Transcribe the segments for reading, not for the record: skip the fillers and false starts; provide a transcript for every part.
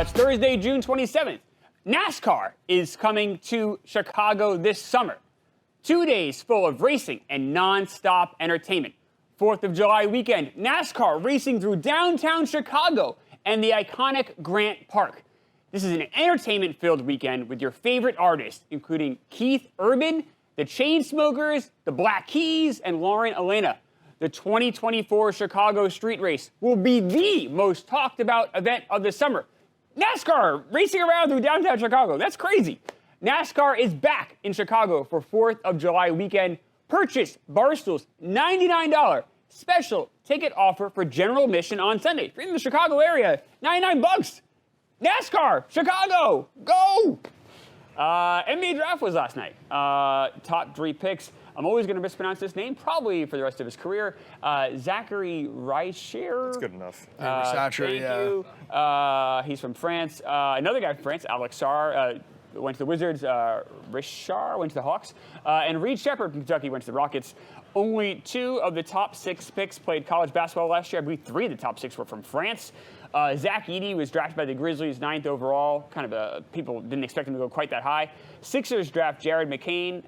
It's Thursday, June 27th. NASCAR is coming to Chicago this summer. 2 days full of racing and non-stop entertainment. 4th of July weekend, NASCAR racing through downtown Chicago and the iconic Grant Park. This is an entertainment-filled weekend with your favorite artists, including Keith Urban, the Chainsmokers, the Black Keys, and Lauren Elena. The 2024 Chicago Street Race will be the most talked about event of the summer. NASCAR racing around through downtown Chicago. That's crazy. NASCAR is back in Chicago for 4th of July weekend. Purchase Barstool's $99 special ticket offer for general admission on Sunday. If you're in the Chicago area, $99. NASCAR, Chicago, go! NBA draft was last night. Top 3 picks. I'm always going to mispronounce this name, probably for the rest of his career. Zachary Reicher. That's good enough. Thank you. He's from France. Another guy from France, Alex Sarr, went to the Wizards. Richard went to the Hawks. And Reed Shepherd from Kentucky went to the Rockets. Only 2 of the top 6 picks played college basketball last year. I believe 3 of the top 6 were from France. Zach Edey was drafted by the Grizzlies, 9th overall. People didn't expect him to go quite that high. Sixers draft Jared McCain.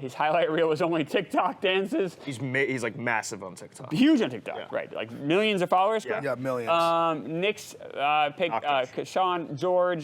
His highlight reel was only TikTok dances. He's like massive on TikTok. Huge on TikTok, yeah. Right? Like millions of followers. Yeah, millions. Knicks picked Sean George.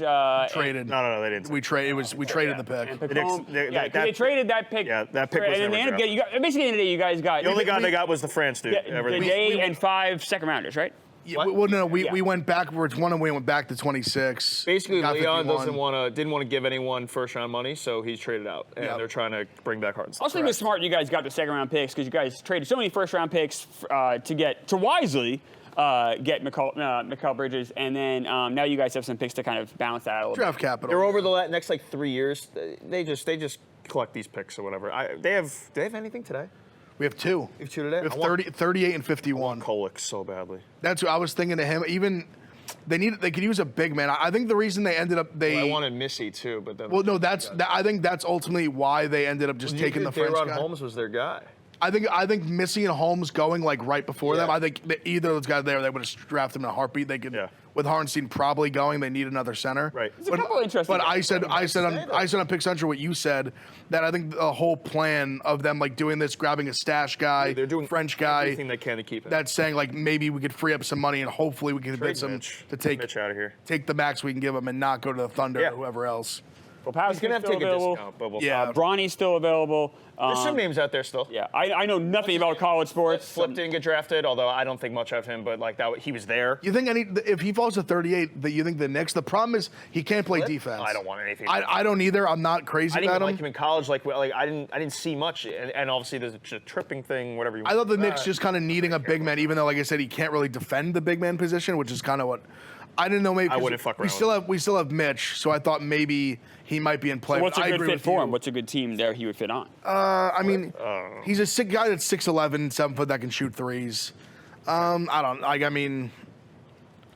Traded. No, they didn't. We traded the pick. They traded that pick. Yeah, that pick was and never basically, at the end of the day, you guys got the only guy they got was the France dude. The day and 5 second rounders, right? Yeah, we went backwards one and we went back to 26. Basically, Leon didn't want to give anyone first round money, so he's traded out, and they're trying to bring back Harden. I also think it's smart you guys got the second round picks because you guys traded so many first round picks to wisely get Mikal Bridges, and then now you guys have some picks to kind of balance that out a little Draft bit. capital. They're over the next 3 years. They just collect these picks or whatever. Do they have anything today? We have 2. You have 2 today? We have 38 and 51. Kolek so badly. That's what I was thinking to him. Even they could use a big man. I think the reason they ended up I wanted Missy too, but then I think that's ultimately why they ended up just taking the French guy. Holmes was their guy. I think Missy and Holmes going like right before them. I think either of those guys there, they would have drafted them in a heartbeat. They could, with Hardenstein probably going, they need another center. Right. There's a couple interesting. But I said on Pick Central what you said, that I think the whole plan of them like doing this, grabbing a stash guy, they're doing French guy, everything they can to keep him. That's saying like maybe we could free up some money and hopefully we can convince them to take Mitch out of here. Take the max we can give him and not go to the Thunder or whoever else. He's gonna have to take a discount, but Bronny's still available. There's some names out there still. Yeah, I know nothing about college sports. Flip didn't get drafted, although I don't think much of him. But he was there. You think if he falls to 38, that you think the Knicks? The problem is he can't play defense. I don't want anything. I don't either. I'm not crazy about him. I didn't him. like him in college. I didn't see much, and obviously there's a tripping thing, whatever you want. I thought the Knicks just kind of needing a big man, even though, like I said, he can't really defend the big man position, which is kind of what. I didn't know. Maybe I wouldn't fuck around. We still have Mitch, so I thought maybe he might be in play. So what's a good fit for him? What's a good team there he would fit on? I mean, he's a sick guy that's 6'11", 7 foot that can shoot threes.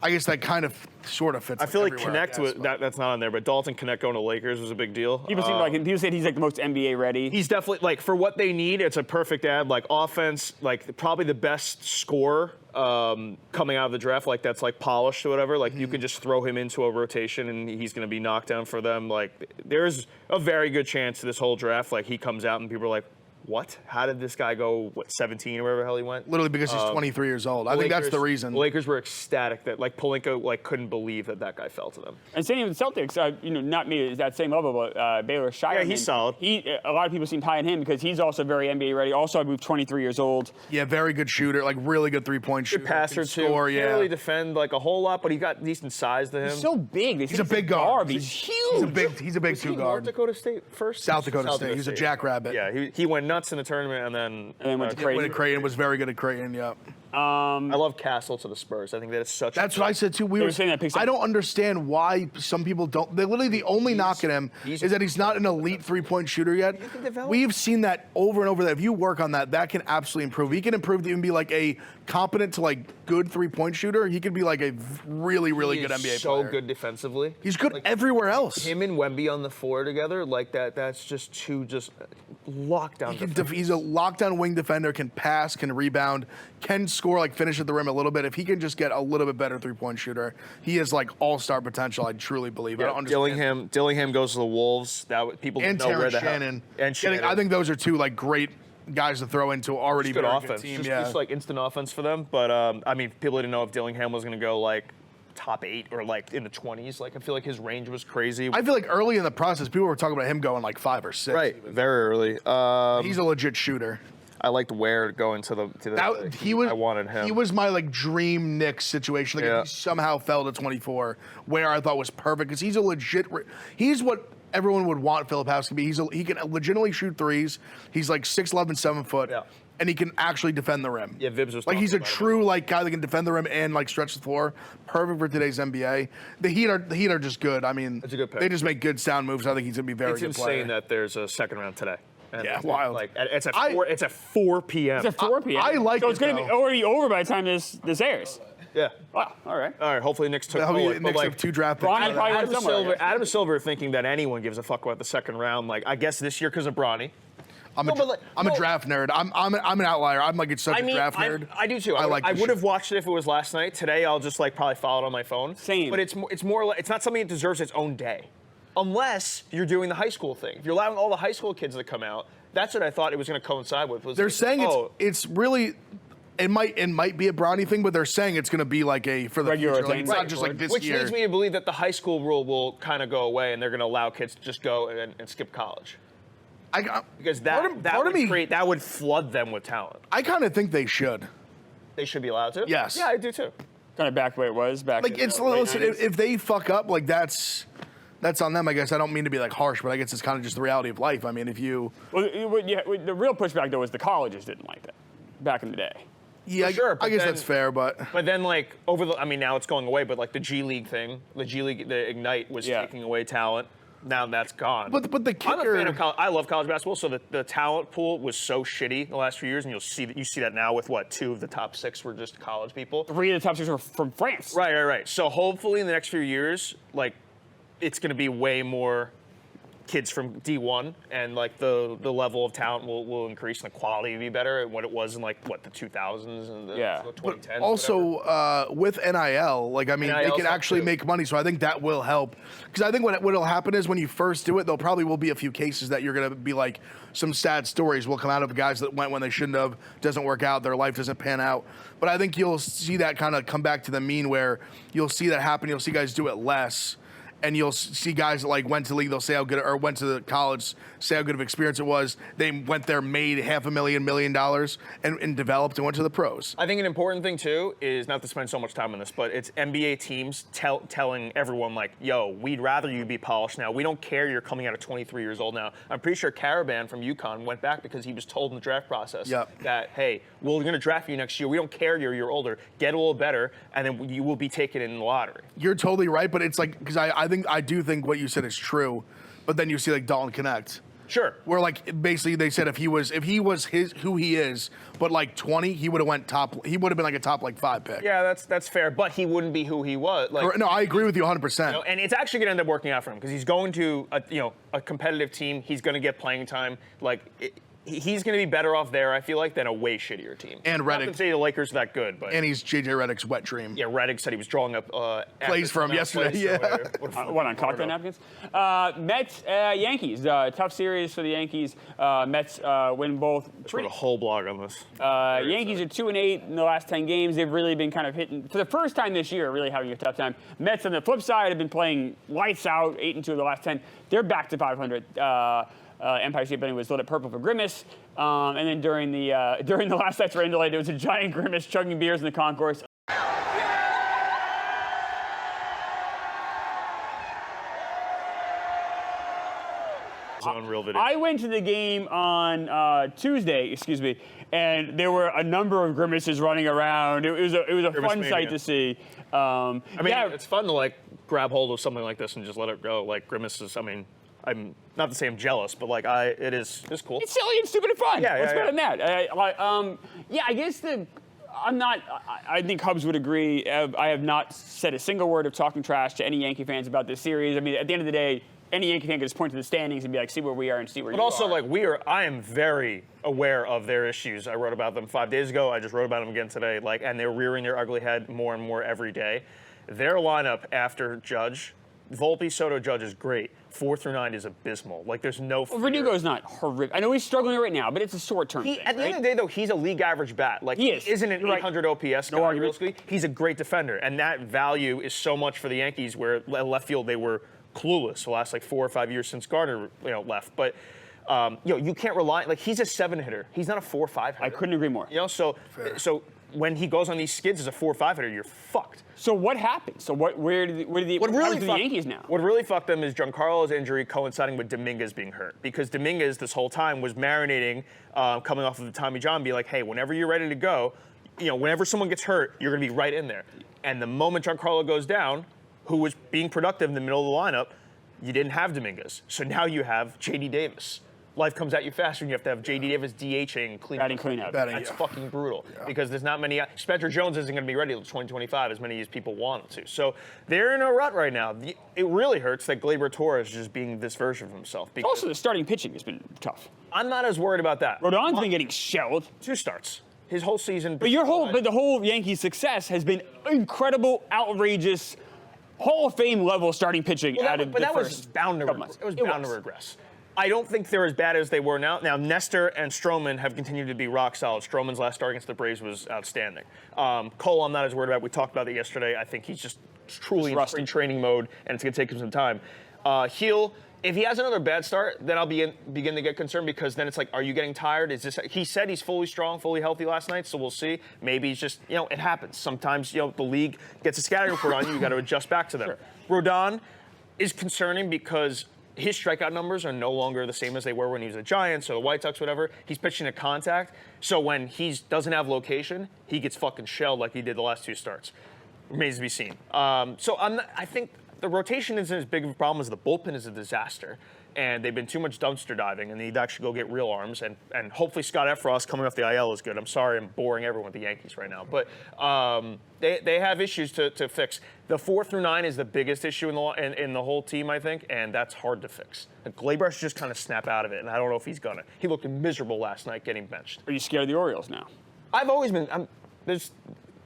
I guess that kind of sort of fits. I feel like Connect that's not on there, but Dalton Connect going to Lakers was a big deal. People say he's like the most NBA ready. He's definitely for what they need. It's a perfect ad. Offense, probably the best scorer coming out of the draft. That's polished or whatever. You can just throw him into a rotation and he's going to be knocked down for them. There's a very good chance this whole draft he comes out and people are like, what? How did this guy go, 17 or wherever the hell he went? Literally because he's 23 years old. I think that's the reason. The Lakers were ecstatic that, Pelinka, couldn't believe that guy fell to them. And same with the Celtics, not me at that same level, but Baylor Shireman. Yeah, he's solid. A lot of people seem high on him because he's also very NBA ready. Also, I believe 23 years old. Yeah, very good shooter, really good three-point shooter. Good passer, too. Can't really defend, a whole lot, but he got decent size to him. He's so big. He's a big guard. He's huge. He's a big two-guard. North Dakota State first? South Dakota State. He's a jackrabbit. Yeah, he went nuts in the tournament and then went to Creighton. Creighton was very good at Creighton, yeah. I love Castle to the Spurs. I think that is such. That's what I said too. I don't understand why some people don't. They're literally the only knock at him is that he's not an elite three-point shooter yet. We've seen that over and over. That if you work on that, that can absolutely improve. He can improve to even be a competent to good three-point shooter. He could be a really, really good NBA player. So good defensively. He's good everywhere else. Him and Wemby on the floor together, that's just two lockdown. He's a lockdown wing defender, can pass, can rebound, can score, like finish at the rim a little bit. If he can just get a little bit better three-point shooter, he has like all-star potential. I truly believe. Yeah, I don't understand. Dillingham goes to the Wolves. People And know where Terrence the Shannon. hell. And Shannon. I think those are two like great guys to throw into already good very offense. good team. Just like instant offense for them. But I mean, people didn't know if Dillingham was going to go like top 8 or like in the 20s. Like I feel like his range was crazy. I feel like early in the process, people were talking about him going like 5 or 6. Right, very early. He's a legit shooter. I liked Ware going to the. He was. I wanted him. He was my like dream Knicks situation. Like if he somehow fell to 24, where I thought was perfect because he's a legit. He's what everyone would want Philip House to be. He can legitimately shoot threes. He's like 6'11", 7 foot. Yeah. And he can actually defend the rim. Yeah, Vibs was like he's a talking about true like guy that can defend the rim and like stretch the floor. Perfect for today's NBA. The Heat are just good. I mean, That's a good pick. They just make good sound moves. I think he's gonna be a very It's good player. insane that there's a second round today. And Yeah, wild. Like it's at 4 p.m. It's at 4 p.m. I like so it, it's going to be though. already over by the time this airs. Yeah. Wow. All right. All right. Hopefully Knicks took. Knicks have 2 draft picks. Bronny probably went somewhere. Adam Silver thinking that anyone gives a fuck about the second round. Like I guess this year because of Bronny. I'm a draft nerd. I'm an outlier. I'm like such a draft nerd. I do too. I would have watched it if it was last night. Today I'll just like probably follow it on my phone. Same. But it's more like it's not something that deserves its own day, unless you're doing the high school thing. If you're allowing all the high school kids to come out, that's what I thought it was going to coincide with. They're saying it's really. It might be a Bronny thing, but they're saying it's going to be like for the Regular future. Like, thing. it's not just like this which year. leads me to believe that the high school rule will kind of go away, and they're going to allow kids to just go and skip college. Because that would flood them with talent. I kind of think they should. They should be allowed to. Yes. Yeah, I do too. Kind of back the way it was back. Like in it's the late listen, 90s. if they fuck up, like that's on them. I guess I don't mean to be like harsh, but I guess it's kind of just the reality of life. I mean, if you the real pushback though was the colleges didn't like that back in the day. yeah, sure, I guess then- that's fair, but But then, like, now it's going away, but, like, the G League thing, the Ignite was taking away talent. Now that's gone. but the kicker. I'm a fan of college. I love college basketball, so the talent pool was so shitty the last few years, and you see that now with, 2 of the top 6 were just college people. 3 of the top 6 were from France. Right. So hopefully in the next few years, like, it's going to be way more kids from D1, and like the level of talent will increase and the quality will be better than what it was in the 2000s and the 2010s. Also, with NIL, like I mean, they can actually make money, so I think that will help. Because I think what'll happen is when you first do it, there probably will be a few cases that you're gonna be like some sad stories will come out of guys that went when they shouldn't have, doesn't work out, their life doesn't pan out. But I think you'll see that kind of come back to the mean where you'll see that happen. You'll see guys do it less. And you'll see guys that went to the league, they'll say how good, or went to the college, say how good of experience it was. They went there, made $500,000, $1 million, and developed and went to the pros. I think an important thing too is not to spend so much time on this, but it's NBA teams telling everyone yo, we'd rather you be polished now. We don't care you're coming out at 23 years old now. I'm pretty sure Caravan from UConn went back because he was told in the draft process that, hey, we're going to draft you next year. We don't care you're older. Get a little better, and then you will be taken in the lottery. You're totally right, but it's because I do think what you said is true, but then you see Dalton Connect. Sure. Where basically they said if he was who he is, but 20, he would have went top. He would have been a top 5 pick. Yeah, that's fair, but he wouldn't be who he was. No, I agree with you 100%. And it's actually going to end up working out for him because he's going to a competitive team. He's going to get playing time. He's going to be better off there, I feel like, than a way shittier team. And Redick. Not to say the Lakers are that good, but... And he's J.J. Redick's wet dream. Yeah, Redick said he was drawing up... plays for him yesterday, What, on cocktail napkins? Mets, Yankees. Tough series for the Yankees. Mets win both. Wrote a whole blog on this. Yankees are 2-8 in the last 10 games. They've really been kind of hitting, for the first time this year, really having a tough time. Mets, on the flip side, have been playing lights out, 8-2 of the last 10. They're back to 500. Empire State Building was lit up purple for Grimace. And then during the last night's rain delay, there was a giant Grimace chugging beers in the concourse. It's an unreal video. I went to the game on Tuesday, and there were a number of Grimaces running around. It was a fun sight to see. It's fun to grab hold of something like this and just let it go. Grimace is, I'm not to say I'm jealous, but it's cool. It's silly and stupid and fun. Yeah, What's better than that? I guess I think Hubs would agree. I have not said a single word of talking trash to any Yankee fans about this series. I mean, at the end of the day, any Yankee fan can just point to the standings and be like, see where we are and see where you are. But also, like, I am very aware of their issues. I wrote about them 5 days ago. I just wrote about them again today. Like, and they're rearing their ugly head more and more every day. Their lineup after Judge, Volpe, Soto, Judge is great. 4 through 9 is abysmal. Like, there's no fear. Verdugo's not horrific. I know he's struggling right now, but it's a short-term thing, At the end of the day, though, he's a league average bat. Like, he is. Isn't an You're 800 OPS No guy, argument. realistically. He's a great defender, and that value is so much for the Yankees, where at left field they were clueless the last, like, 4 or 5 years since Gardner, left. But, you can't rely, like, he's a 7-hitter. He's not a 4-5 hitter. I couldn't agree more. So when he goes on these skids as a 4-5 hitter, you're fucked. So what happened? So what happens with the Yankees now? What really fucked them is Giancarlo's injury coinciding with Dominguez being hurt. Because Dominguez this whole time was marinating, coming off of the Tommy John, be like, hey, whenever you're ready to go, whenever someone gets hurt, you're going to be right in there. And the moment Giancarlo goes down, who was being productive in the middle of the lineup, you didn't have Dominguez. So now you have J.D. Davis. Life comes at you faster, and you have to have J.D. Davis DHing batting cleanup. That's fucking brutal because there's not many. Spencer Jones isn't going to be ready until 2025 as many as people want him to. So they're in a rut right now. It really hurts that Gleyber Torres is just being this version of himself. Also, the starting pitching has been tough. I'm not as worried about that. Rodon's been getting shelled. 2 starts. His whole season. But the whole Yankees success has been incredible, outrageous, Hall of Fame level starting pitching out of the first. But that was bound to regress. I don't think they're as bad as they were now. Now, Nestor and Stroman have continued to be rock solid. Stroman's last start against the Braves was outstanding. Cole, I'm not as worried about. We talked about it yesterday. I think he's just truly in spring training mode, and it's going to take him some time. Heel, if he has another bad start, then I'll begin to get concerned because then it's like, are you getting tired? He said he's fully strong, fully healthy last night, so we'll see. Maybe he's just, it happens. Sometimes, the league gets a scouting report on you. You got to adjust back to them. Sure. Rodon is concerning because his strikeout numbers are no longer the same as they were when he was a Giants or the White Sox, whatever. He's pitching to contact. So when he doesn't have location, he gets fucking shelled like he did the last 2 starts. Remains to be seen. I think the rotation isn't as big of a problem as the bullpen is a disaster. And they've been too much dumpster diving, and they need to actually go get real arms. And hopefully Scott Efros coming off the IL is good. I'm sorry I'm boring everyone with the Yankees right now. But they have issues to fix. The 4 through 9 is the biggest issue in the whole team, I think, and that's hard to fix. Gleyber should just kind of snap out of it, and I don't know if he's going to. He looked miserable last night getting benched. Are you scared of the Orioles now? I've always been.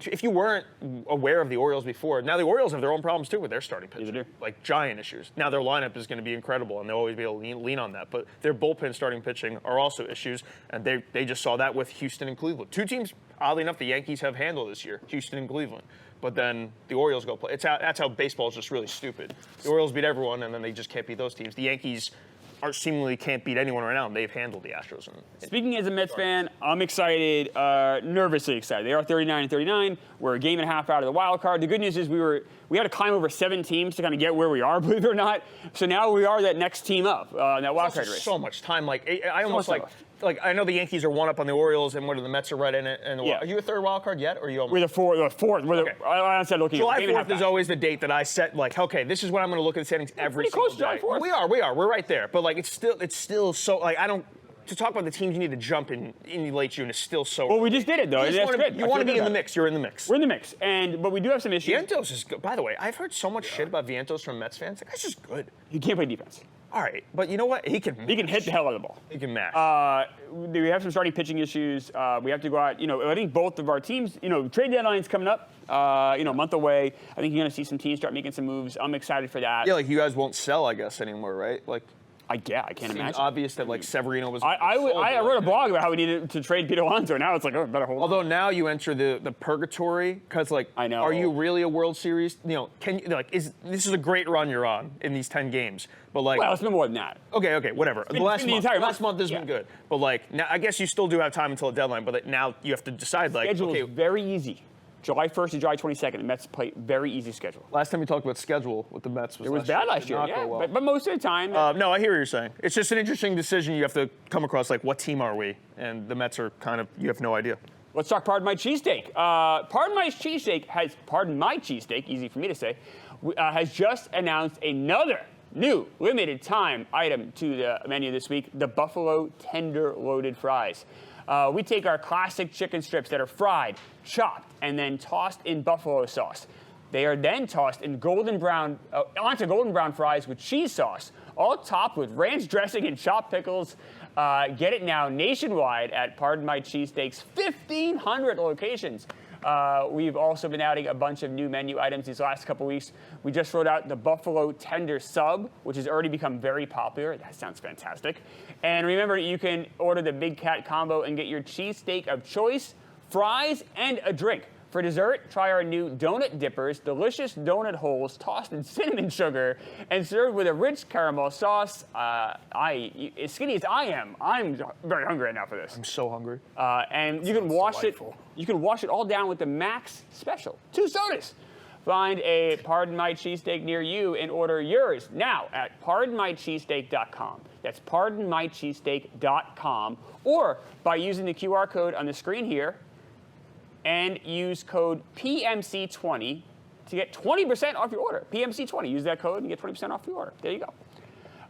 If you weren't aware of the Orioles before, now the Orioles have their own problems too with their starting pitching. They do. Like giant issues. Now their lineup is going to be incredible, and they'll always be able to lean on that. But their bullpen starting pitching are also issues, and they just saw that with Houston and Cleveland. 2 teams, oddly enough, the Yankees have handled this year, Houston and Cleveland. But then the Orioles go play. That's how baseball is just really stupid. The Orioles beat everyone, and then they just can't beat those teams. The Yankees seemingly can't beat anyone right now, and they've handled the Astros. Speaking as a Mets fan, I'm excited, nervously excited. They are 39-39. We're a game and a half out of the wild card. The good news is we had to climb over 7 teams to kind of get where we are, believe it or not. So now we are that next team up, that wild card race. So much time. I almost I know the Yankees are 1 up on the Orioles, and the Mets are right in it. And are you a 3rd wild card yet, or are you? We're the fourth. I said looking. July 4th is always the date that I set. Okay, this is when I'm going to look at the standings every single day. July 4th. We are. We're right there. But it's still so I don't. To talk about the teams you need to jump in late June is still so. Well, we just did it though. You want to be in the mix. You're in the mix. We're in the mix, but we do have some issues. Vientos is good. By the way, I've heard so much shit about Vientos from Mets fans. That guy's just good. He can't play defense. All right, but you know what? He can hit the hell out of the ball. He can mash. We have some starting pitching issues. We have to go out. I think both of our teams. Trade deadline's coming up. A month away. I think you're going to see some teams start making some moves. I'm excited for that. Yeah, you guys won't sell, I guess, anymore, right? I can't imagine. It's obvious that Severino was. I wrote a blog about how we needed to trade Pete Alonso. Now it's better hold. Although now you enter the purgatory because I know. Are you really a World Series? Can you this is a great run you're on in these 10 games, but well, it's been more than that. Okay, whatever. The last month has been good, but now I guess you still do have time until the deadline. But now you have to decide schedule is very easy. July 1st to July 22nd, the Mets play very easy schedule. Last time we talked about schedule with the Mets was it was bad last year, yeah. Well. But most of the time. No, I hear what you're saying. It's just an interesting decision you have to come across, what team are we? And the Mets are you have no idea. Let's talk Pardon My Cheesesteak. Pardon My Cheesesteak, easy for me to say, has just announced another new limited time item to the menu this week, the Buffalo Tender Loaded Fries. We take our classic chicken strips that are fried, chopped, and then tossed in buffalo sauce. They are then tossed in onto golden brown fries with cheese sauce, all topped with ranch dressing and chopped pickles. Get it now nationwide at Pardon My Cheesesteak's 1,500 locations. We've also been adding a bunch of new menu items these last couple weeks. We just rolled out the Buffalo Tender Sub, which has already become very popular. That sounds fantastic. And remember, you can order the Big Cat Combo and get your cheesesteak of choice, fries, and a drink. For dessert, try our new donut dippers, delicious donut holes tossed in cinnamon sugar and served with a rich caramel sauce. As skinny as I am, I'm very hungry right now for this. I'm so hungry. And you can wash it. You can wash it all down with the Max Special. 2 sodas. Find a Pardon My Cheesesteak near you and order yours now at pardonmycheesesteak.com. That's pardonmycheesesteak.com, or by using the QR code on the screen here and use code PMC20 to get 20% off your order. PMC20. Use that code and get 20% off your order. There you go.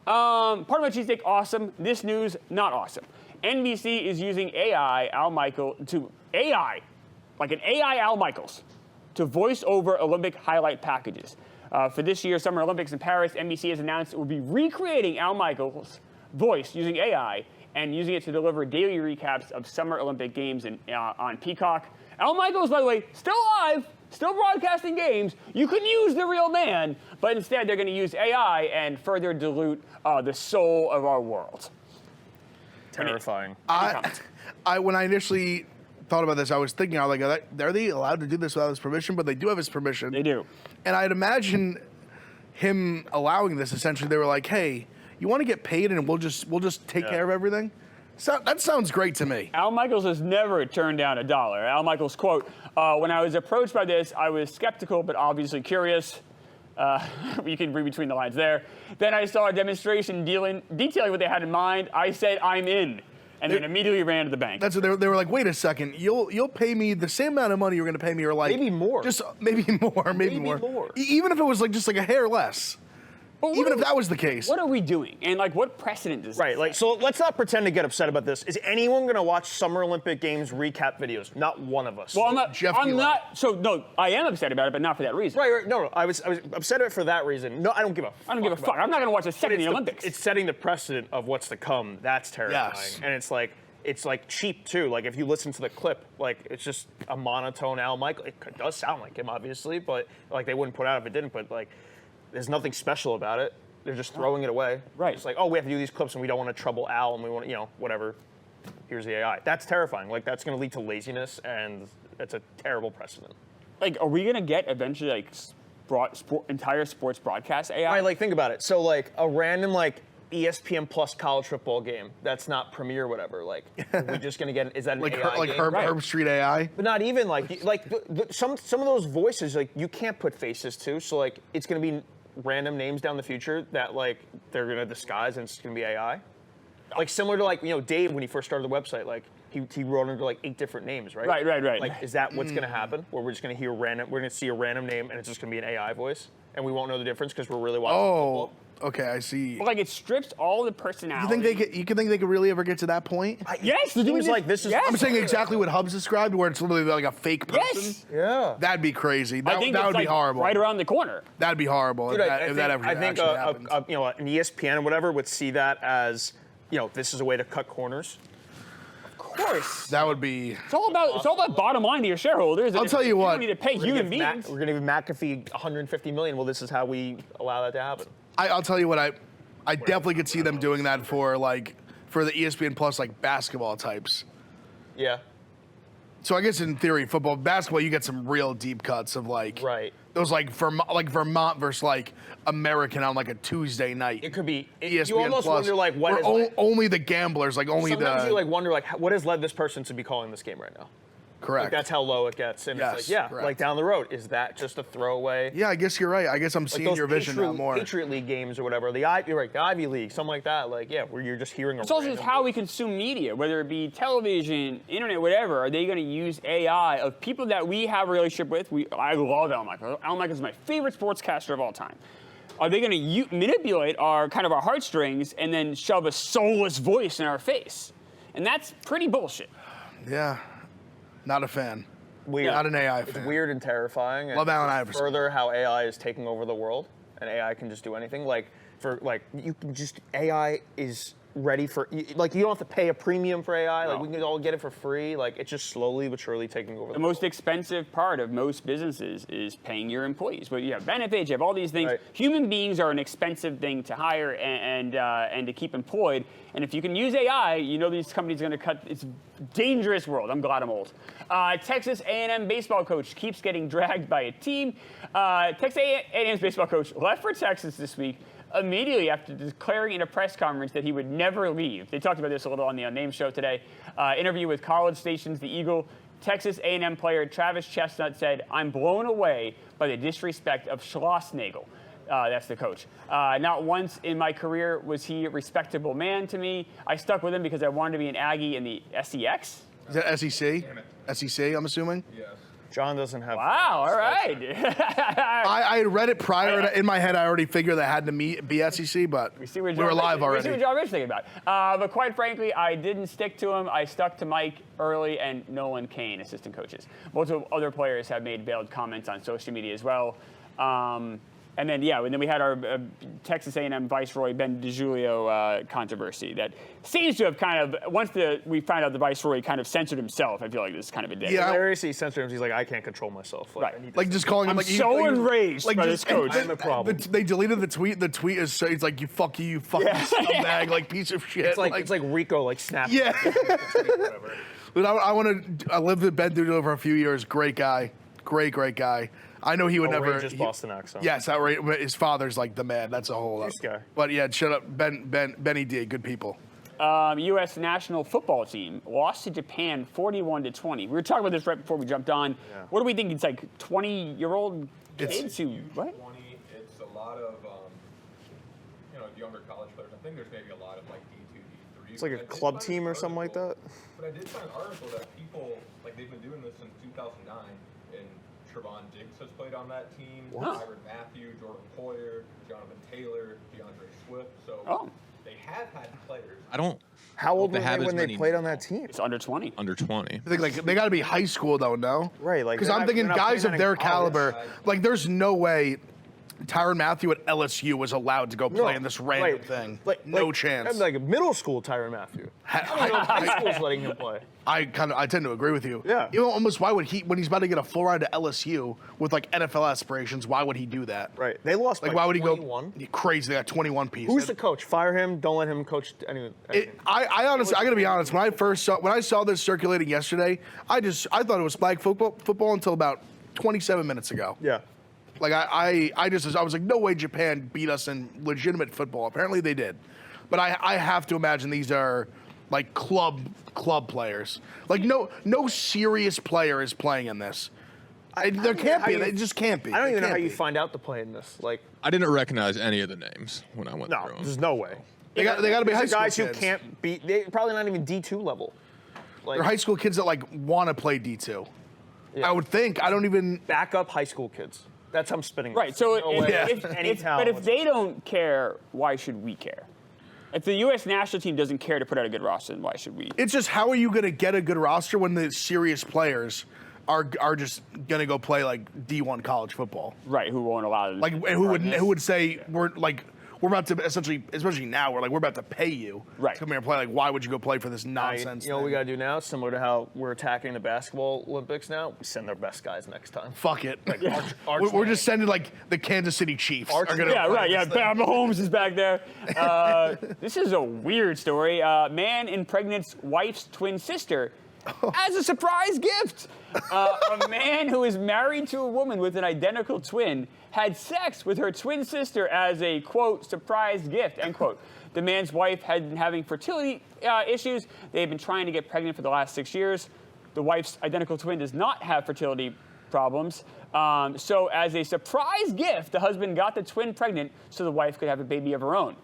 Pardon My Cheesesteak, awesome. This news, not awesome. NBC is using AI Al Michaels to voice over Olympic highlight packages. For this year's Summer Olympics in Paris, NBC has announced it will be recreating Al Michaels' voice using AI and using it to deliver daily recaps of Summer Olympic Games on Peacock. Al Michaels, by the way, still alive, still broadcasting games. You could use the real man, but instead they're going to use AI and further dilute the soul of our world. Terrifying. When I initially thought about this, I was thinking, are they allowed to do this without his permission? But they do have his permission. They do. And I'd imagine him allowing this. Essentially, they were like, "Hey, you want to get paid, and we'll just take care of everything." So that sounds great to me. Al Michaels has never turned down a dollar. Al Michaels, quote, when I was approached by this, I was skeptical but obviously curious. You can read between the lines there. Then I saw a demonstration detailing what they had in mind. I said, I'm in. And then immediately ran to the bank. That's what they were like, wait a second, you'll pay me the same amount of money you're going to pay me, or like maybe more. Just maybe more. Even if it was like just like a hair less. Even if that was the case. What are we doing? And like, what precedent does Right, like, so let's not pretend to get upset about this. Is anyone going to watch Summer Olympic Games recap videos? Not one of us. Well, I'm not. Jeff, I'm not. So no, I am upset about it, but not for that reason. Right. No. I was upset at it for that reason. No, I don't give a fuck. I don't give a fuck. I'm not going to watch a second in the Olympics. It's setting the precedent of what's to come. That's terrifying. Yes. And it's like cheap too. Like if you listen to the clip, like it's just a monotone Al Michaels. It does sound like him, obviously, but like they wouldn't put out if it didn't. But like, there's nothing special about it. They're just throwing it away. Right. It's like, oh, we have to do these clips and we don't want to trouble Al and we want, whatever. Here's the AI. That's terrifying. Like that's going to lead to laziness and it's a terrible precedent. Like, are we going to get eventually like entire sports broadcast AI? Right. Like think about it. So like a random like ESPN Plus college football game that's not Premiere, whatever. Like, are we just gonna get? Is that an like AI game? Herb Street AI? But not even some of those voices like you can't put faces to. So like it's gonna be random names down the future that like they're gonna disguise and it's gonna be AI. Like similar to like Dave when he first started the website, like he wrote under like 8 different names, right? Right. Like is that what's gonna happen? Where we're just gonna see a random name and it's just gonna be an AI voice and we won't know the difference because we're really watching football? Okay, I see. But like it strips all the personality. You think they could really ever get to that point? Yes, it seems like this is. Yes. I'm saying exactly what Hubs described, where it's literally like a fake person. Yes. Yeah. That'd be crazy. I think that would it's be horrible. Right around the corner. That'd be horrible Dude, if that ever actually happened. an ESPN or whatever would see that as this is a way to cut corners. Of course. That would be. It's all about bottom line to your shareholders. I'll tell you what. You don't need to pay human beings. We're gonna give McAfee $150 million. Well, this is how we allow that to happen. I'll tell you what. I definitely could see them doing that for the ESPN Plus basketball types. Yeah. So I guess in theory, basketball, you get some real deep cuts of right. Those Vermont versus American on a Tuesday night. It could be. ESPN you almost Plus, wonder what is only the gamblers only sometimes the. you wonder what has led this person to be calling this game right now. Correct. That's how low it gets, and Yes, it's correct. down the road, is that just a throwaway? Yeah, I guess you're right. I guess I'm seeing those your vision now more. Patriot League games or whatever, the Ivy League, something like that. Where you're just hearing. It's also just how we consume media, whether it be television, internet, whatever. Are they going to use AI of people that we have a relationship with? I love Al Michaels. Al Michaels is my favorite sportscaster of all time. Are they going to manipulate our heartstrings and then shove a soulless voice in our face? And that's pretty bullshit. Yeah, not a fan. weird. Not an AI It's fan. weird and terrifying. Love and Allen Iverson. Further, how AI is taking over the world, and AI can just do anything. You can just AI is ready for you don't have to pay a premium for AI. Like we can all get it for free. Like it's just slowly but surely taking over. The most expensive part of most businesses is paying your employees. But you have benefits, you have all these things. Right. Human beings are an expensive thing to hire and to keep employed. And if you can use AI, you know these companies are going to cut. It's a dangerous world. I'm glad I'm old. Texas A&M baseball coach keeps getting dragged by a team. Texas A&M's baseball coach left for Texas this week, immediately after declaring in a press conference that he would never leave. They talked about this a little on the Unnamed show today. Interview with College Station's The Eagle. Texas A&M player Travis Chestnut said, "I'm blown away by the disrespect of Schlossnagel." That's the coach. "Not once in my career was he a respectable man to me. I stuck with him because I wanted to be an Aggie in the SEX." Is that SEC? SEC, I'm assuming? Yes. John doesn't have. Wow, all right. I had read it prior. In my head, I already figured that had to be SEC, but we were live already. We see what John Rich thinking about. But quite frankly, I didn't stick to him. I stuck to Mike Early and Nolan Kane, assistant coaches. Multiple other players have made veiled comments on social media as well. And then we had our Texas A&M Viceroy Ben DiGiulio controversy that seems to have kind of, once we find out the Viceroy kind of censored himself, I feel like this is kind of a day. Yeah. Hilarious, he censored him. He's like, I can't control myself. Like, Right. I need Like to just calling him I'm like so enraged by this coach. I'm the problem. They deleted the tweet. The tweet is so it's like you fucking scumbag, like piece of shit. It's like Rico, like snapping. Yeah. Whatever. But I lived with Ben Dudo for a few years. Great guy, great guy. I know he would never. Outrageous Boston accent. Yes, outrageous. His father's like the man. That's a whole. Nice guy. But yeah, shut up, Benny D. Good people. U.S. national football team lost to Japan 41-20. We were talking about this right before we jumped on. Yeah. What do we think? It's like 20-year-old kids who what? 20, it's a lot of younger college players. I think there's maybe a lot of like D2, D3. It's like a club team or something like that. But I did find an article that people, like they've been doing this since 2009, and Trevon Diggs has played on that team, Tyrann Mathieu, Jordan Poyer, Jonathan Taylor, DeAndre Swift. So they have had players. How old They were have they as when they many- played on that team? It's under 20. Under 20. I think like they got to be high school though, no? Right, like, because they're I'm not- thinking they're not guys playing of that in their college. caliber. Like, there's no way Tyrann Mathieu at LSU was allowed to go play in this random thing. No chance. Like a middle school Tyrann Mathieu. High school's letting him play. I tend to agree with you. Yeah. You know, almost why would he, when he's about to get a full ride to LSU with like NFL aspirations, why would he do that? Right. They lost Like, by why would he 21. go? Crazy. They got 21 pieces. Who's the coach? Fire him. Don't let him coach anything. I honestly, I gotta be honest. When I saw this circulating yesterday, I thought it was flag football until about 27 minutes ago. Yeah. Like I was like, no way Japan beat us in legitimate football. Apparently they did, but I have to imagine these are like club players. Like no serious player is playing in this. There can't be. It just can't be. I don't It even know how can't you be. find out to play in this. Like, I didn't recognize any of the names when I went no, through them. there's no way. They got to be high These school are kids. guys who can't beat. They're probably not even D2 level. Like, They're high school kids that like want to play D2. Yeah. I would think. I don't even. backup high school kids. That's how I'm spinning. Right. this. So There's no way any but talent if they don't care, why should we care? If the U.S. national team doesn't care to put out a good roster, then why should we? It's just how are you going to get a good roster when the serious players are just going to go play like D1 college football? Right. Who won't allow them? Like who would say we're about to essentially, especially now, we're about to pay you Right. to come here and play. Like, why would you go play for this nonsense? You know what we got to do now? Similar to how we're attacking the basketball Olympics now, we send our best guys next time. Fuck it. Arch- We're just sending like the Kansas City Chiefs. Are gonna Yeah, play right. Yeah, this thing. Mahomes is back there. This is a weird story. Man impregnates wife's twin sister as a surprise gift. A man who is married to a woman with an identical twin had sex with her twin sister as a, quote, surprise gift, end quote. The man's wife had been having fertility issues. They had been trying to get pregnant for the last 6 years. The wife's identical twin does not have fertility problems. So as a surprise gift, the husband got the twin pregnant so the wife could have a baby of her own.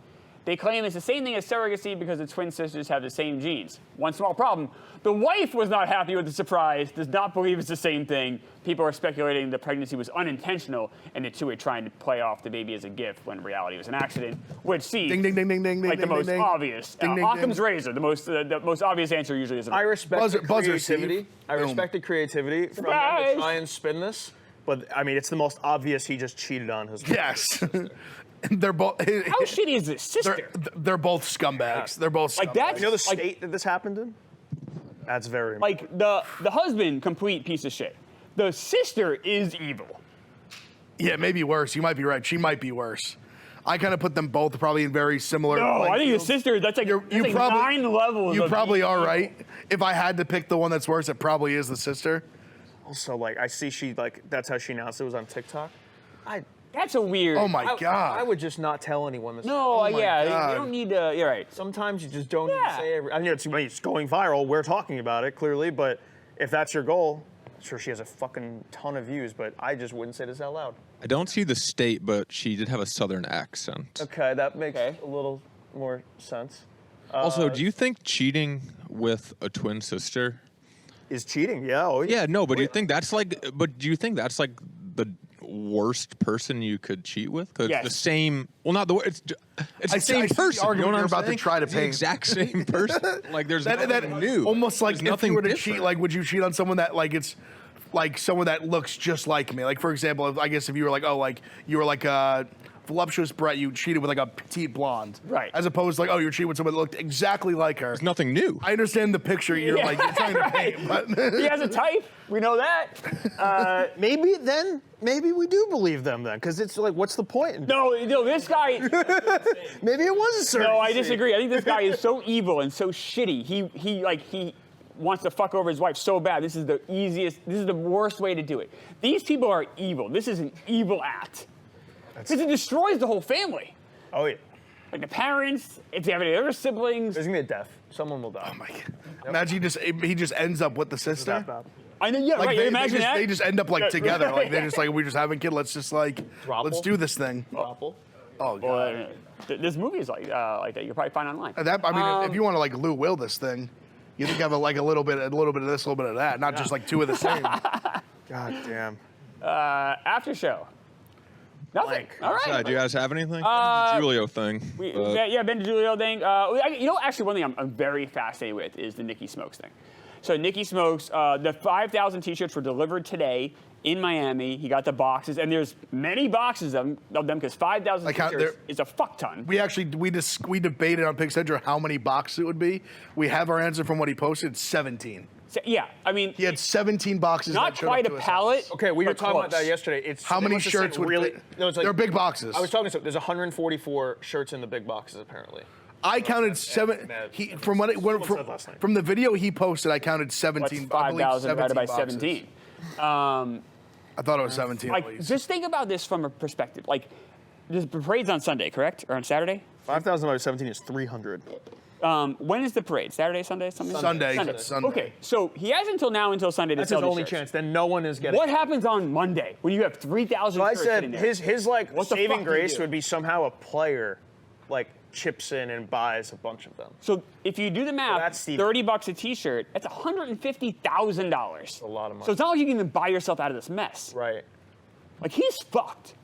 They claim it's the same thing as surrogacy because the twin sisters have the same genes. One small problem, the wife was not happy with the surprise, does not believe it's the same thing. People are speculating the pregnancy was unintentional and the two are trying to play off the baby as a gift when in reality it was an accident, which seems Ding, ding, ding, ding, ding, like ding, the most ding, obvious. ding, ding, Occam's ding. razor, the most obvious answer usually is I respect the Buzzer, creativity. Steve. I respect the creativity from them Surprise! to try and spin this. But I mean, it's the most obvious he just cheated on his wife. Yes. They're both. How shitty is this sister? They're both scumbags. They're both scumbags. Like that's You know the like, state that this happened in? That's very like the husband, complete piece of shit. The sister is evil. Yeah, maybe worse. You might be right. She might be worse. I kind of put them both probably in very similar. No, like, I think the fields. sister. That's like, that's like probably 9 levels. You of probably are evil. right. If I had to pick the one that's worse, it probably is the sister. Also, like, I see she, like, that's how she announced it was on TikTok. That's a weird. Oh my god. I would just not tell anyone this. No, my yeah, God. you don't need to. You're right. Sometimes you just don't need Yeah. to say I mean, it's going viral. We're talking about it, clearly. But if that's your goal, I'm sure she has a fucking ton of views, but I just wouldn't say this out loud. I don't see the state, but she did have a southern accent. Okay, that makes Okay. a little more sense. Also, do you think cheating with a twin sister? Is cheating? Yeah. Oh, Yeah, no, but do you think that's like? But do you think that's like the worst person you could cheat with? Because Yes. the same. Well, not the worst. It's I the see- same I see the person. You know argument what you're I'm about to saying? try to It's the paint. exact same person. Like there's That nothing new. almost like There's if nothing you were to different. cheat, like would you cheat on someone that like it's like someone that looks just like me? Like for example, I guess if you were like like you were like a voluptuous Brett, you cheated with like a petite blonde, Right. As opposed to like you're cheating with someone that looked exactly like her. There's nothing new. I understand the picture you're Yeah, like you're trying to paint, but He has a type. We know that. Maybe we do believe them then, because it's like, what's the point? No, this guy. Maybe it was a certain. No, I disagree. I think this guy is so evil and so shitty. He wants to fuck over his wife so bad. This is the easiest. This is the worst way to do it. These people are evil. This is an evil act. Because it destroys the whole family. Oh yeah. Like the parents, if they have any other siblings. There's gonna be a death. Someone will die. oh my god! Imagine he just ends up with the sister. That bad. I know, yeah, Like right. Imagine that. they just end up like Yeah, together. Like they're right. just like we're just having a kid. Let's just like let's Throuple? do this thing. Apple. Oh god. Well, there's movies like that you can probably find online. That I mean, if you want to like Lou Will this thing, you think have a little bit of this, a little bit of that, not just like two of the same. God damn. After show. Nothing. Blank. All right. Do you guys have anything? The Julio thing. Ben DiGiulio thing. Actually, one thing I'm very fascinated with is the Nikki Smokes thing. So Nikki Smokes, the 5,000 T-shirts were delivered today in Miami. He got the boxes, and there's many boxes of them because 5,000 T-shirts is a fuck ton. We debated on Pig Central how many boxes it would be. We have our answer from what he posted. 17. So, yeah, I mean, He had 17 boxes. not that showed quite up a to his pallet. house. Okay, we were but talking about close. that yesterday. It's How they many must have shirts sent would really? fit? No, it's like They're big boxes. I was talking to there's 144 shirts in the big boxes apparently. I counted seven. From said last night. from the video he posted, I counted 17. What's I believe 5,000 divided by boxes. 17? I thought it was 17. at Like, least. just think about this from a perspective. Like, the parade's on Sunday, correct? Or on Saturday? 5,000 by 17 is 300. When is the parade? Saturday, Sunday, something? Sunday. Sunday. Okay, so he has until Sunday to That's sell his these only shirts. chance. Then no one is getting. What happens on Monday when you have 3,000 So I shirts said sitting there? his like What the saving fuck do you grace do? would be somehow a player like chips in and buys a bunch of them. So if you do the math, that's the- $30 a T-shirt, that's $150,000. A lot of money. So it's not like you can even buy yourself out of this mess. Right. Like, he's fucked.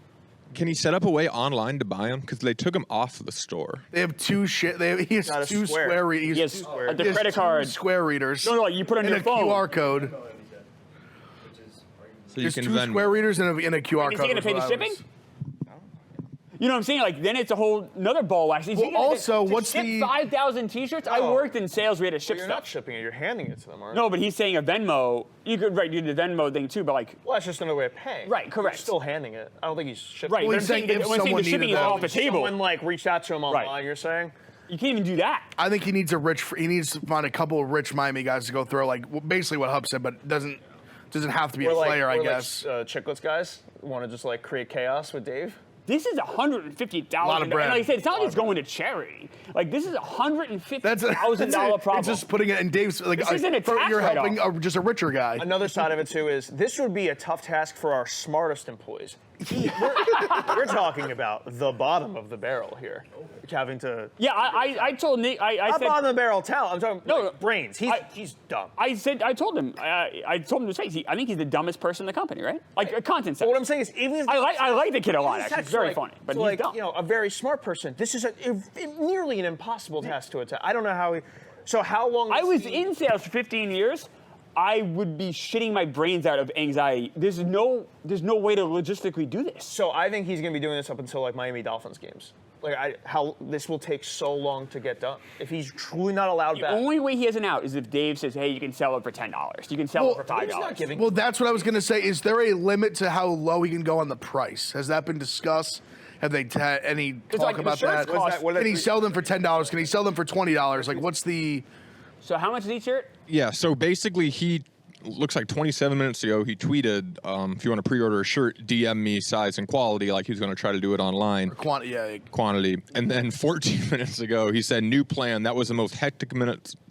Can he set up a way online to buy them? Because they took them off the store. They have two shit. He has Got a two square. square readers. Yes, the credit two card. square readers. No, you put it on and your a phone. QR code. So you There's can two then. square readers and a QR Is code. he going to pay the is what I shipping? was- You know what I'm saying? Like, then it's a whole another ball wax. Is he Well, gonna also, to what's ship the- 5,000 T-shirts? I No. worked in sales. We had to ship You're stuff. not shipping it. You're handing it to them, aren't No, but he's saying a Venmo. You could do the Venmo thing too, but like, Well, that's just another way of paying. Right, correct. You're still handing it. I don't think he's shipping. right? Well, but he's I'm saying saying if when I'm saying someone the shipping needed is that, off the table. Someone like reached out to him online. Right. You're saying? You can't even do that. I think he needs to find a couple of rich Miami guys to go throw basically what Hub said, but doesn't have to be a player, I guess. Chicklets guys want to just like create chaos with Dave. This is $150,000. Lot of bread. And like I said, it's not like it's going to charity. Like, this is $150,000 That's problem. It's just putting it in Dave's like. This isn't a tax you're helping write-off. just a richer guy. Another side of it too is this would be a tough task for our smartest employees. We're talking about the bottom of the barrel here. Having to. Yeah, I told Nick. I Not said bottom of the barrel talent. I'm talking No, like, brains. He's dumb. I told him to his face. I think he's the dumbest person in the company, right? Like a content set. But what I'm saying is, even if I like the kid a lot. He's Actually, he's very funny, but he's dumb. a very smart person. This is nearly an impossible task to attack. I don't know how he. So how long? I was in sales for 15 years. I would be shitting my brains out of anxiety. There's no way to logistically do this. So I think he's going to be doing this up until like Miami Dolphins games. Like how this will take so long to get done if he's truly not allowed back. The only way he has an out is if Dave says, "Hey, you can sell it for $10. You can sell it for $5." not giving- Well, that's what I was going to say. Is there a limit to how low he can go on the price? Has that been discussed? Have they had any talk like the about shirts that? cost- Can he sell them for $10? Can he sell them for $20? Like, what's the? So how much is each shirt? Yeah, so basically he looks like 27 minutes ago he tweeted, if you want to pre-order a shirt, DM me size and quality, like he was going to try to do it online. Quantity. And then 14 minutes ago he said, new plan. That was the most hectic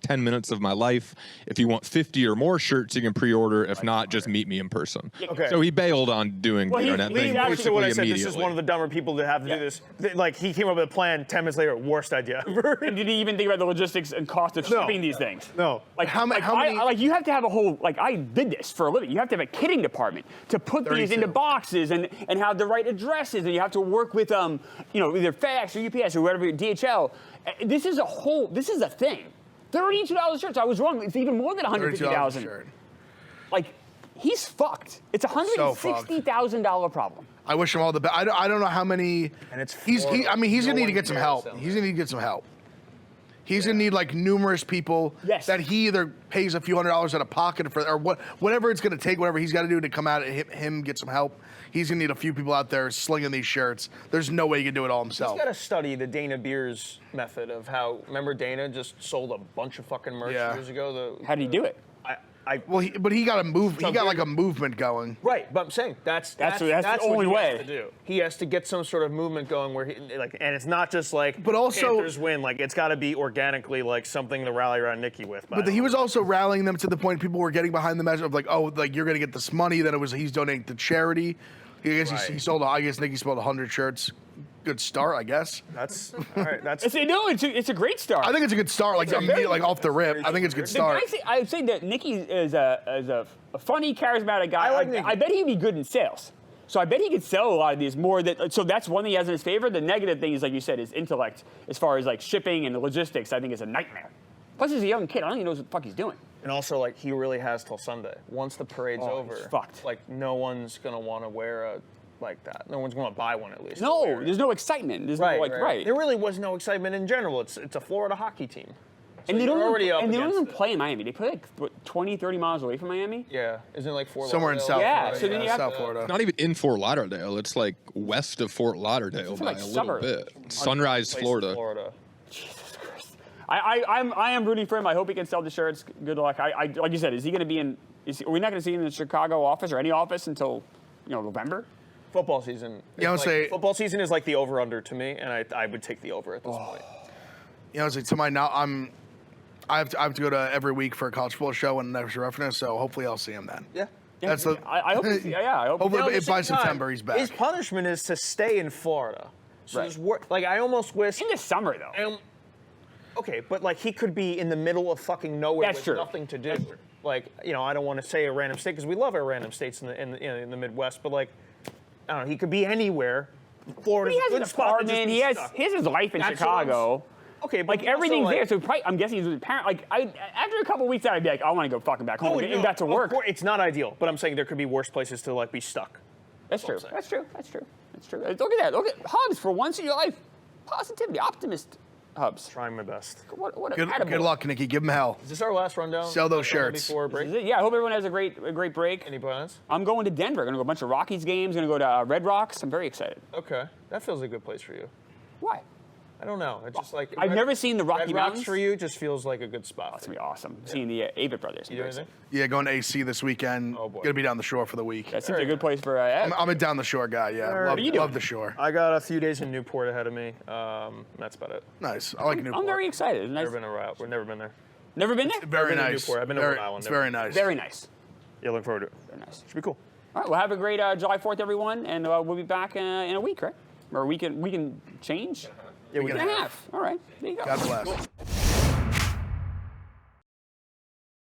10 minutes of my life. If you want 50 or more shirts, you can pre-order. If not, just meet me in person. Okay. So he bailed on doing the internet thing Basically what I basically said, this is one of the dumber people to have to do this. Like, he came up with a plan 10 minutes later, worst idea ever. And did he even think about the logistics and cost of shipping these things? No. Like How many- like you have to have a whole, like I did this for a living. You have to have a kitting department to put these 32. into boxes and have the right addresses, and you have to work with either FedEx or UPS or whatever, DHL. This is a thing. $32 shirts. I was wrong. It's even more than $150,000. shirt. Like, he's fucked. It's a $160,000 problem. I wish him all the best. I don't know how many. And it's he's Florida. I mean he's No gonna need to one get some cares help. so He's gonna need to get some help. He's gonna need like numerous people that he either pays a few $100s out of pocket for, or whatever it's gonna take, whatever he's got to do to come out and him get some help. He's gonna need a few people out there slinging these shirts. There's no way he can do it all himself. He's got to study the Dana Beers method of how. Remember, Dana just sold a bunch of fucking merch years ago. How did he do it? But he got a move. He got like a movement going. Right, but I'm saying that's the only what way he has to do. He has to get some sort of movement going where and it's not just like. But also, Panthers win. Like, it's got to be organically like something to rally around Nikki with. But he was also rallying them to the point people were getting behind the message of like, oh, like you're gonna get this money. Then he's donating to charity. I guess he sold. I guess Nikki sold 100 shirts. Good start, I guess. That's all right. That's it's a great start. I think it's a good start. Like immediately, like off the rip. I think it's a good start. I'd say that Nicky is a funny, charismatic guy. I like Nicky. I bet he'd be good in sales. So I bet he could sell a lot of these more. So that's one thing he has in his favor. The negative thing is, like you said, his intellect as far as like shipping and the logistics. I think is a nightmare. Plus, he's a young kid. I don't even know what the fuck he's doing. And also, like, he really has till Sunday. Once the parade's over, he's fucked. Like, no one's gonna want to wear a like that. No one's gonna buy one at least. No, there's no excitement. There's Right, no like right. There really was no excitement in general. It's a Florida hockey team. So And they don't even it. play in Miami. They play like what, 20, 30 miles away from Miami. Yeah, isn't it like Fort Somewhere in Lauderdale? South Yeah, Florida. so then you have South to- Florida. Not even in Fort Lauderdale. It's like west of Fort Lauderdale by like a little suburb. bit. Sunrise, Place Florida. Jesus Christ. I am rooting for him. I hope he can sell the shirts. Good luck. Like you said, is he going to be in? Are we not going to see him in the Chicago office or any office until November? Football season. Yeah, I would say football season is like the over/under to me, and I would take the over at this point. Honestly, to my now, I have to go to every week for a college football show and never reference. So hopefully I'll see him then. Yeah. That's the. I hope. I hope. Hopefully, Now, at the by same time, September he's back. His punishment is to stay in Florida. So Right. there's like I almost wish. In the summer though. Okay, but like he could be in the middle of fucking nowhere That's with true. nothing to do. Like, I don't want to say a random state because we love our random states in the Midwest, but like, I don't know, he could be anywhere. Florida's He a has good an spot to just apartment. be He has stuck. his life in That's Chicago. Okay, but Like he also, everything's like- there. So probably, I'm guessing he's with his parent. Like after a couple weeks, I'd be like, I want to go fucking back home and back to of work. course, it's not ideal, but I'm saying there could be worse places to like be stuck. That's true. what I'm That's true. That's true. That's true. Look at that. Look at Hubs for once in your life. Positivity, optimist. Hubs. Trying my best. What a Good attaboy. luck, Nikki. Give him hell. Is this our last rundown? Sell those Last rundown shirts. before break. This is it. Yeah, I hope everyone has a great break. Any plans? I'm going to Denver. Going to go to a bunch of Rockies games. Going to go to Red Rocks. I'm very excited. Okay, that feels like a good place for you. Why? I don't know. It's just like I've never seen the Rocky Red Rocks Mountains. for you. Just feels like a good spot. It's gonna be awesome. Seeing the Avett brothers. I'm You do very anything? excited. Yeah, going to AC this weekend. Oh, boy. Gonna be down the shore for the week. That seems like a good place for. I'm a down the shore guy. Yeah, love, you doing? love the shore. I got a few days in Newport ahead of me. That's about it. Nice. I like Newport. I'm very excited. Nice. Never been around. We've never been there. Never been there. Very I've been to nice. Newport. I've been to very, Rhode Island. It's very nice. Very nice. Yeah, looking forward to it. Very nice. Should be cool. All right, well, have a great July 4th, everyone, and we'll be back in a week, right? Or we can change? Yeah, we can have. All right, there you go. God bless. Cool.